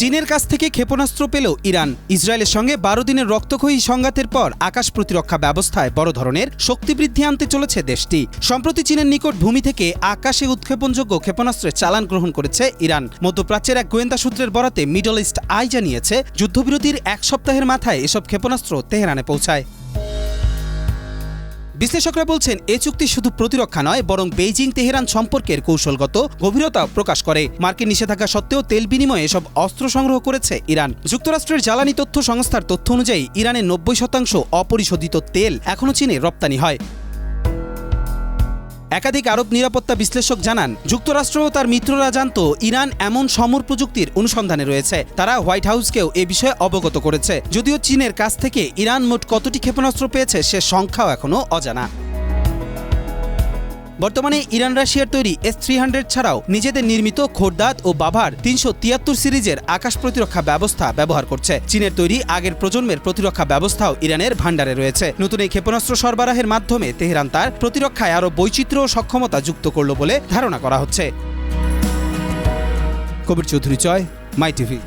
চীনের কাছ থেকে ক্ষেপণাস্ত্র পেল ইরান। ইসরায়েলের সঙ্গে 12 দিনের রক্তক্ষয়ী সংঘাতের পর আকাশ প্রতিরক্ষা ব্যবস্থায় বড় ধরনের শক্তি বৃদ্ধি আনতে চলেছে দেশটি। সম্প্রতি চীনের নিকট ভূমি থেকে আকাশে উৎক্ষেপণযোগ্য ক্ষেপণাস্ত্রের চালান গ্রহণ করেছে ইরান। মধ্যপ্রাচ্যের এক গোয়েন্দা সূত্রের বরাতে মিডল ইস্ট আই জানিয়েছে, যুদ্ধবিরতির এক সপ্তাহের মাথায় এসব ক্ষেপণাস্ত্র তেহরানে পৌঁছায়। বিশ্লেষকরা বলছেন, এ চুক্তি শুধু প্রতিরক্ষা নয়, বরং বেইজিং তেহরান সম্পর্কের কৌশলগত গভীরতা প্রকাশ করে। মার্কিন নিষেধাজ্ঞা সত্ত্বেও তেল বিনিময়ে এসব অস্ত্র সংগ্রহ করেছে ইরান। যুক্তরাষ্ট্রের জ্বালানি তথ্য সংস্থার তথ্য অনুযায়ী ইরানের 90% অপরিশোধিত তেল এখনও চীনে রপ্তানি হয়। একাধিক আরব নিরাপত্তা বিশ্লেষক জানান, যুক্তরাষ্ট্র ও তার মিত্ররা জানত ইরান এমন সমর প্রযুক্তির অনুসন্ধানে রয়েছে। তারা হোয়াইট হাউসকেও এ বিষয়ে অবগত করেছে। যদিও চীনের কাছ থেকে ইরান মোট কতটি ক্ষেপণাস্ত্র পেয়েছে সে সংখ্যাও এখনও অজানা। বর্তমানে ইরান রাশিয়ার তৈরি S-300 ছাড়াও নিজেদের নির্মিত খোরদাদ ও বাভার 373 সিরিজের আকাশ প্রতিরক্ষা ব্যবস্থা ব্যবহার করছে। চীনের তৈরি আগের প্রজন্মের প্রতিরক্ষা ব্যবস্থাও ইরানের ভান্ডারে রয়েছে। নতুন এই ক্ষেপণাস্ত্র সরবরাহের মাধ্যমে তেহরান তার প্রতিরক্ষায় আরও বৈচিত্র্য ও সক্ষমতা যুক্ত করল বলে ধারণা করা হচ্ছে। কবির চৌধুরী, মাই টিভি।